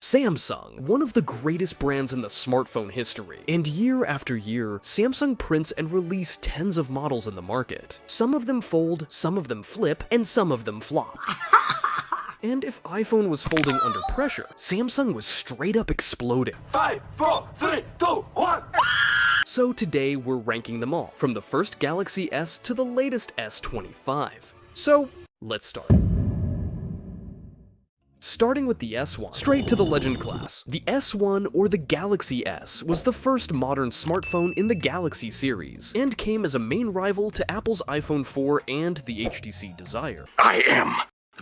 Samsung, one of the greatest brands in the smartphone history, and year after year, Samsung prints and release tens of models in the market. Some of them fold, some of them flip, and some of them flop. And if iPhone was folding under pressure, Samsung was straight up exploding. 5, 4, 3, 2, 1. So today we're ranking them all, from the first Galaxy S to the latest S25. So, let's start. Starting with the S1, straight to the legend class. The S1, or the Galaxy S, was the first modern smartphone in the Galaxy series, and came as a main rival to Apple's iPhone 4 and the HTC Desire. I am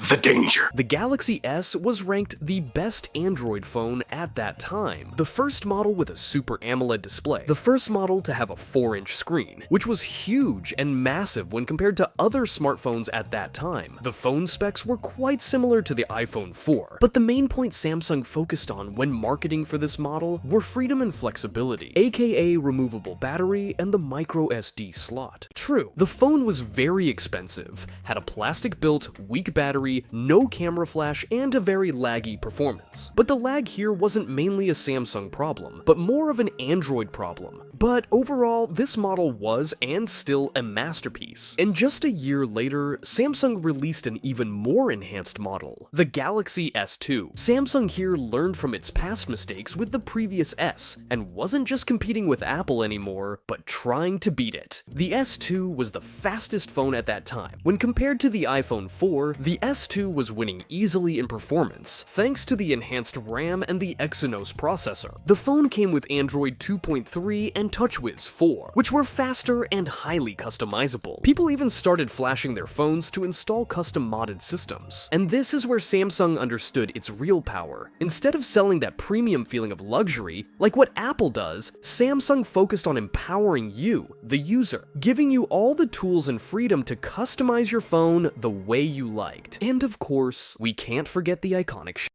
the danger. The Galaxy S was ranked the best Android phone at that time. The first model with a Super AMOLED display. The first model to have a 4-inch screen, which was huge and massive when compared to other smartphones at that time. The phone specs were quite similar to the iPhone 4, but the main point Samsung focused on when marketing for this model were freedom and flexibility, aka removable battery and the micro SD slot. True, the phone was very expensive, had a plastic-built, weak battery, no camera flash, and a very laggy performance. But the lag here wasn't mainly a Samsung problem, but more of an Android problem. But overall, this model was and still a masterpiece. And just a year later, Samsung released an even more enhanced model, the Galaxy S2. Samsung here learned from its past mistakes with the previous S, and wasn't just competing with Apple anymore, but trying to beat it. The S2 was the fastest phone at that time. When compared to the iPhone 4, the S2 was winning easily in performance, thanks to the enhanced RAM and the Exynos processor. The phone came with Android 2.3 and TouchWiz 4, which were faster and highly customizable. People even started flashing their phones to install custom modded systems. And this is where Samsung understood its real power. Instead of selling that premium feeling of luxury, like what Apple does, Samsung focused on empowering you, the user, giving you all the tools and freedom to customize your phone the way you liked. And of course, we can't forget the iconic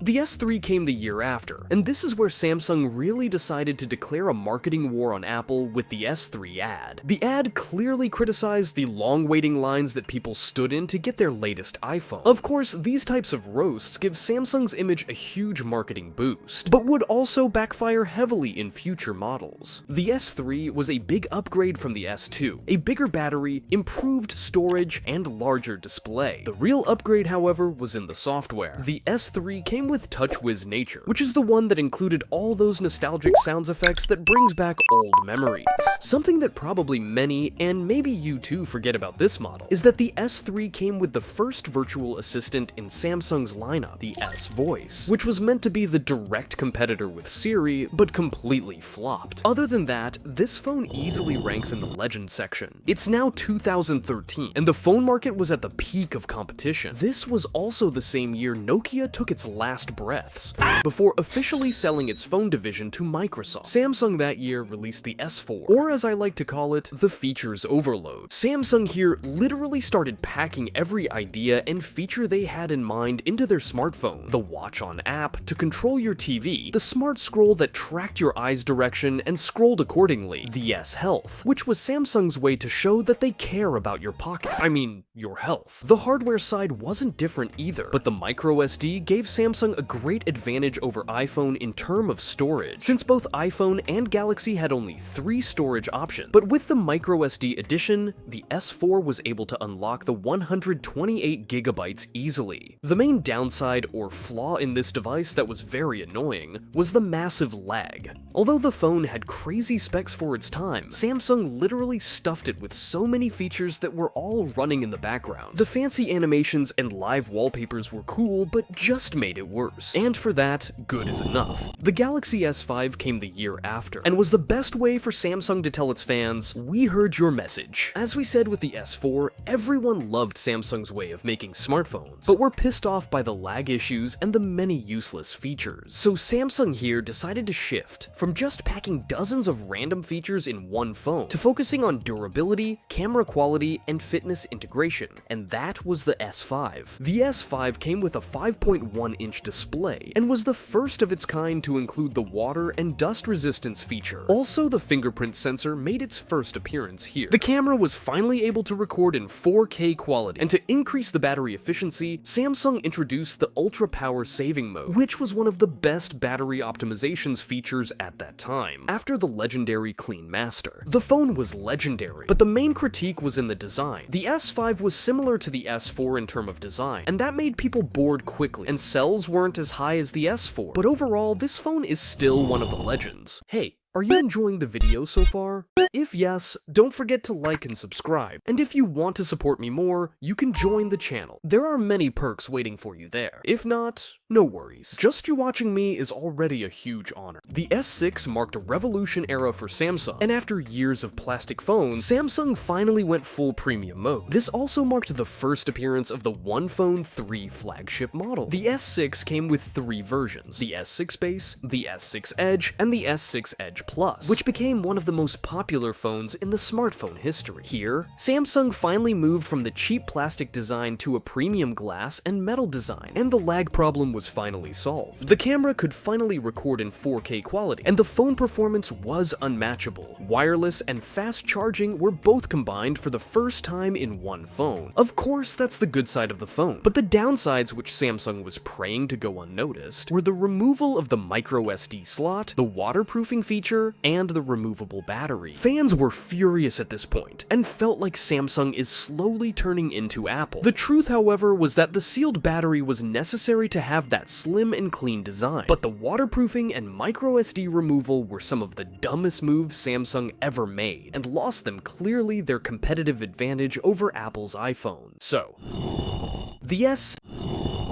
The S3 came the year after, and this is where Samsung really decided to declare a marketing war on Apple with the S3 ad. The ad clearly criticized the long waiting lines that people stood in to get their latest iPhone. Of course, these types of roasts give Samsung's image a huge marketing boost, but would also backfire heavily in future models. The S3 was a big upgrade from the S2, a bigger battery, improved storage, and larger display. The real upgrade, however, was in the software. The S3 came with TouchWiz Nature, which is the one that included all those nostalgic sounds effects that brings back old memories. Something that probably many, and maybe you too, forget about this model, is that the S3 came with the first virtual assistant in Samsung's lineup, the S Voice, which was meant to be the direct competitor with Siri, but completely flopped. Other than that, this phone easily ranks in the legend section. It's now 2013, and the phone market was at the peak of competition. This was also the same year Nokia took its last breaths before officially selling its phone division to Microsoft. Samsung that year released the S4, or as I like to call it, the features overload. Samsung here literally started packing every idea and feature they had in mind into their smartphone. The Watch On app to control your TV, the smart scroll that tracked your eye's direction and scrolled accordingly, the S Health, which was Samsung's way to show that they care about your pocket. I mean, your health. The hardware side wasn't different either, but the micro SD gave Samsung a great advantage over iPhone in terms of storage, since both iPhone and Galaxy had only 3 storage options. But with the microSD edition, the S4 was able to unlock the 128GB easily. The main downside or flaw in this device that was very annoying was the massive lag. Although the phone had crazy specs for its time, Samsung literally stuffed it with so many features that were all running in the background. The fancy animations and live wallpapers were cool, but just made it worse. And for that, good is enough. The Galaxy S5 came the year after, and was the best way for Samsung to tell its fans, we heard your message. As we said with the S4, everyone loved Samsung's way of making smartphones, but were pissed off by the lag issues and the many useless features. So Samsung here decided to shift from just packing dozens of random features in one phone to focusing on durability, camera quality, and fitness integration, and that was the S5. The S5 came with a 5.1-inch display, and was the first of its kind to include the water and dust resistance feature. Also, the fingerprint sensor made its first appearance here. The camera was finally able to record in 4K quality, and to increase the battery efficiency, Samsung introduced the ultra power saving mode, which was one of the best battery optimizations features at that time, after the legendary Clean Master. The phone was legendary, but the main critique was in the design. The S5 was similar to the S4 in terms of design, and that made people bored quickly, and cells weren't as high as the S4. But overall, this phone is still one of the legends. Hey, are you enjoying the video so far? If yes, don't forget to like and subscribe, and if you want to support me more, you can join the channel. There are many perks waiting for you there. If not, no worries. Just you watching me is already a huge honor. The S6 marked a revolution era for Samsung, and after years of plastic phones, Samsung finally went full premium mode. This also marked the first appearance of the One Phone 3 flagship model. The S6 came with 3 versions: the S6 Base, the S6 Edge, and the S6 Edge Plus, which became one of the most popular phones in the smartphone history. Here, Samsung finally moved from the cheap plastic design to a premium glass and metal design, and the lag problem was finally solved. The camera could finally record in 4K quality, and the phone performance was unmatchable. Wireless and fast charging were both combined for the first time in one phone. Of course, that's the good side of the phone, but the downsides, which Samsung was praying to go unnoticed, were the removal of the micro SD slot, the waterproofing feature, and the removable battery. Fans were furious at this point, and felt like Samsung is slowly turning into Apple. The truth, however, was that the sealed battery was necessary to have that slim and clean design, but the waterproofing and micro SD removal were some of the dumbest moves Samsung ever made, and lost them clearly their competitive advantage over Apple's iPhone. So,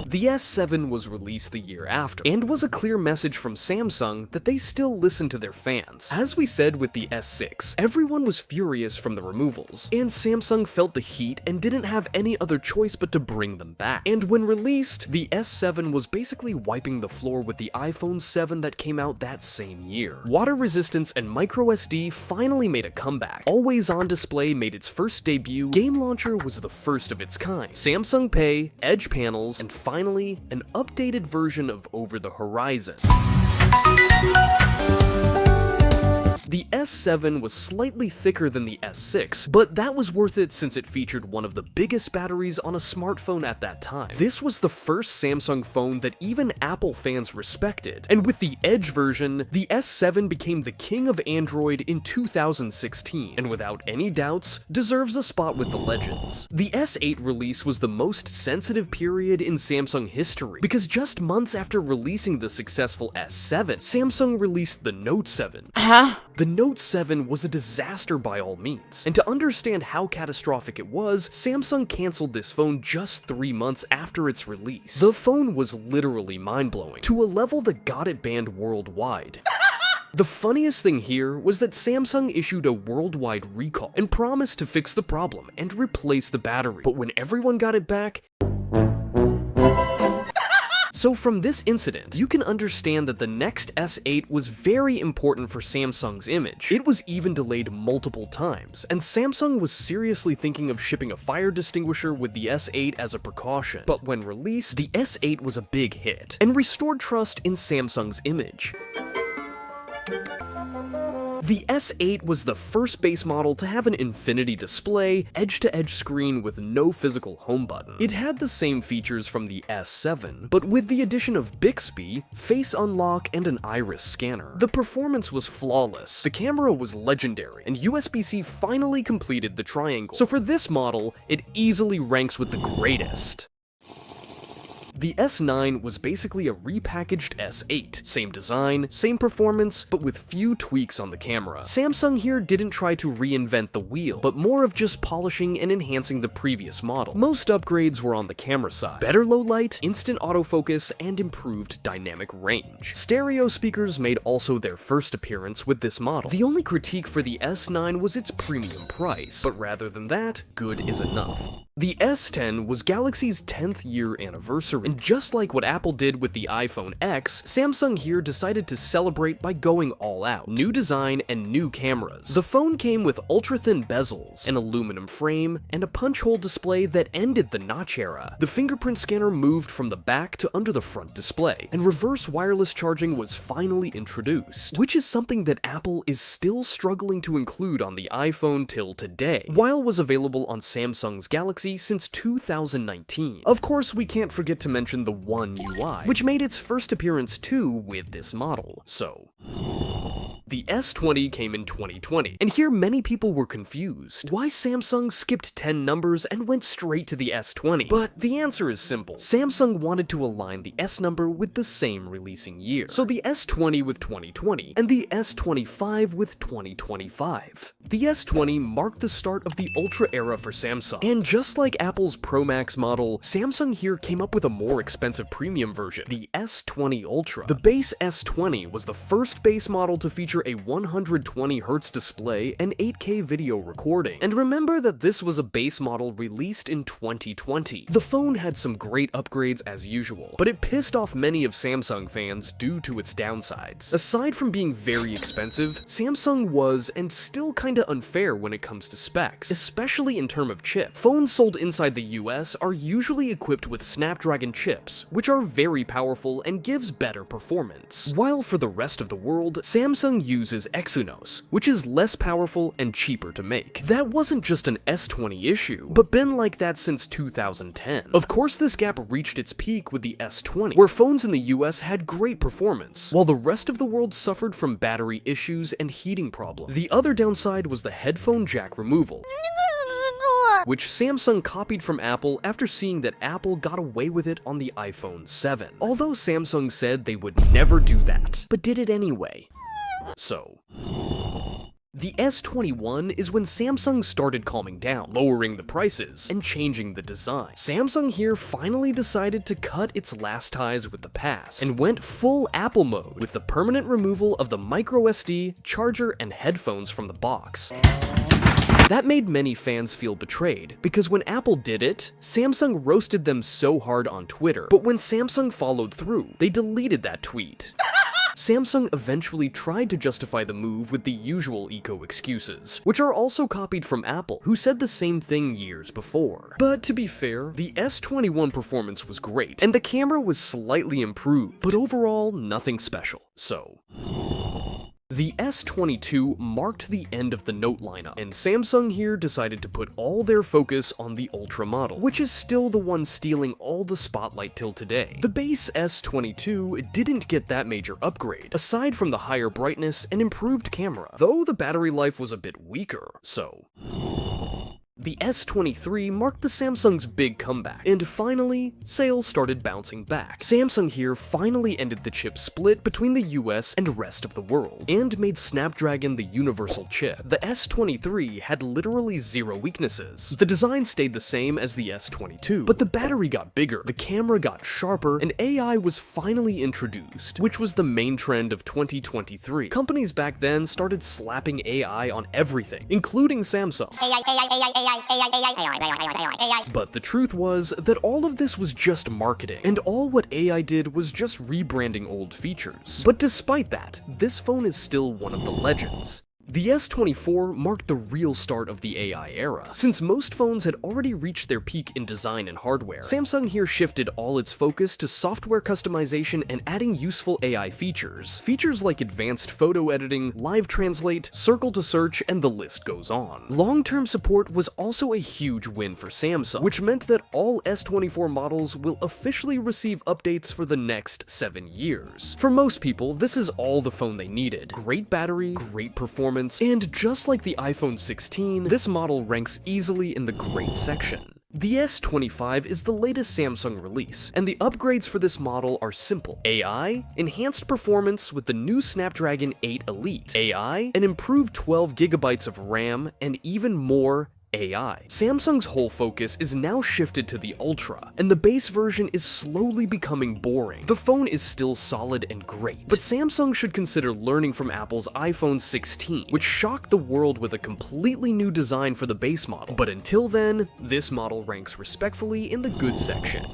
the S7 was released the year after, and was a clear message from Samsung that they still listen to their fans. As we said with the S6, everyone was furious from the removals, and Samsung felt the heat and didn't have any other choice but to bring them back. And when released, the S7 was basically wiping the floor with the iPhone 7 that came out that same year. Water resistance and micro SD finally made a comeback. Always on display made its first debut. Game launcher was the first of its kind. Samsung Pay, Edge panels, and finally, an updated version of Over the Horizon. The S7 was slightly thicker than the S6, but that was worth it since it featured one of the biggest batteries on a smartphone at that time. This was the first Samsung phone that even Apple fans respected, and with the Edge version, the S7 became the king of Android in 2016, and without any doubts, deserves a spot with the legends. The S8 release was the most sensitive period in Samsung history, because just months after releasing the successful S7, Samsung released the Note 7. The Note 7 was a disaster by all means, and to understand how catastrophic it was, Samsung canceled this phone just 3 months after its release. The phone was literally mind-blowing, to a level that got it banned worldwide. The funniest thing here was that Samsung issued a worldwide recall and promised to fix the problem and replace the battery, but when everyone got it back, so from this incident, you can understand that the next S8 was very important for Samsung's image. It was even delayed multiple times, and Samsung was seriously thinking of shipping a fire extinguisher with the S8 as a precaution. But when released, the S8 was a big hit, and restored trust in Samsung's image. The S8 was the first base model to have an infinity display, edge-to-edge screen with no physical home button. It had the same features from the S7, but with the addition of Bixby, face unlock, and an iris scanner. The performance was flawless, the camera was legendary, and USB-C finally completed the triangle. So for this model, it easily ranks with the greatest. The S9 was basically a repackaged S8. Same design, same performance, but with few tweaks on the camera. Samsung here didn't try to reinvent the wheel, but more of just polishing and enhancing the previous model. Most upgrades were on the camera side. Better low light, instant autofocus, and improved dynamic range. Stereo speakers made also their first appearance with this model. The only critique for the S9 was its premium price, but rather than that, good is enough. The S10 was Galaxy's 10th year anniversary, And just like what Apple did with the iPhone X, Samsung here decided to celebrate by going all out. New design and new cameras. The phone came with ultra-thin bezels, an aluminum frame, and a punch-hole display that ended the notch era. The fingerprint scanner moved from the back to under the front display, and reverse wireless charging was finally introduced, which is something that Apple is still struggling to include on the iPhone till today, while was available on Samsung's Galaxy since 2019. Of course, we can't forget to mention the One UI, which made its first appearance too with this model. So, the S20 came in 2020, and here many people were confused. Why Samsung skipped 10 numbers and went straight to the S20? But the answer is simple. Samsung wanted to align the S number with the same releasing year. So the S20 with 2020, and the S25 with 2025. The S20 marked the start of the Ultra era for Samsung, and just like Apple's Pro Max model, Samsung here came up with a more expensive premium version, the S20 Ultra. The base S20 was the first base model to feature a 120Hz display and 8K video recording. And remember that this was a base model released in 2020. The phone had some great upgrades as usual, but it pissed off many of Samsung fans due to its downsides. Aside from being very expensive, Samsung was and still kinda unfair when it comes to specs, especially in terms of chip. Phones sold inside the US are usually equipped with Snapdragon chips, which are very powerful and gives better performance. While for the rest of the world, Samsung uses Exynos, which is less powerful and cheaper to make. That wasn't just an S20 issue, but been like that since 2010. Of course, this gap reached its peak with the S20, where phones in the US had great performance, while the rest of the world suffered from battery issues and heating problems. The other downside was the headphone jack removal, which Samsung copied from Apple after seeing that Apple got away with it on the iPhone 7. Although Samsung said they would never do that, but did it anyway. So, the S21 is when Samsung started calming down, lowering the prices, and changing the design. Samsung here finally decided to cut its last ties with the past, and went full Apple mode with the permanent removal of the microSD, charger, and headphones from the box. That made many fans feel betrayed, because when Apple did it, Samsung roasted them so hard on Twitter, but when Samsung followed through, they deleted that tweet. Samsung eventually tried to justify the move with the usual eco-excuses, which are also copied from Apple, who said the same thing years before. But to be fair, the S21 performance was great, and the camera was slightly improved, but overall, nothing special. So, the S22 marked the end of the Note lineup, and Samsung here decided to put all their focus on the Ultra model, which is still the one stealing all the spotlight till today. The base S22 didn't get that major upgrade, aside from the higher brightness and improved camera, though the battery life was a bit weaker, so. The S23 marked the Samsung's big comeback, and finally, sales started bouncing back. Samsung here finally ended the chip split between the US and rest of the world, and made Snapdragon the universal chip. The S23 had literally zero weaknesses. The design stayed the same as the S22, but the battery got bigger, the camera got sharper, and AI was finally introduced, which was the main trend of 2023. Companies back then started slapping AI on everything, including Samsung. But the truth was that all of this was just marketing, and all what AI did was just rebranding old features. But despite that, this phone is still one of the legends. The S24 marked the real start of the AI era. Since most phones had already reached their peak in design and hardware, Samsung here shifted all its focus to software customization and adding useful AI features. Features like advanced photo editing, live translate, circle to search, and the list goes on. Long-term support was also a huge win for Samsung, which meant that all S24 models will officially receive updates for the next 7 years. For most people, this is all the phone they needed. Great battery, great performance, and just like the iPhone 16, this model ranks easily in the great section. The S25 is the latest Samsung release, and the upgrades for this model are simple. AI, enhanced performance with the new Snapdragon 8 Elite, AI, an improved 12GB of RAM, and even more AI. Samsung's whole focus is now shifted to the Ultra, and the base version is slowly becoming boring. The phone is still solid and great, but Samsung should consider learning from Apple's iPhone 16, which shocked the world with a completely new design for the base model. But until then, this model ranks respectfully in the good section.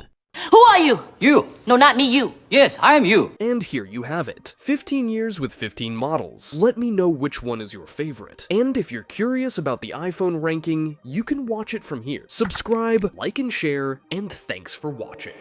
Who are you? You. No, not me, you. Yes, I am you. And here you have it. 15 years with 15 models. Let me know which one is your favorite. And if you're curious about the iPhone ranking, you can watch it from here. Subscribe, like and share, and thanks for watching.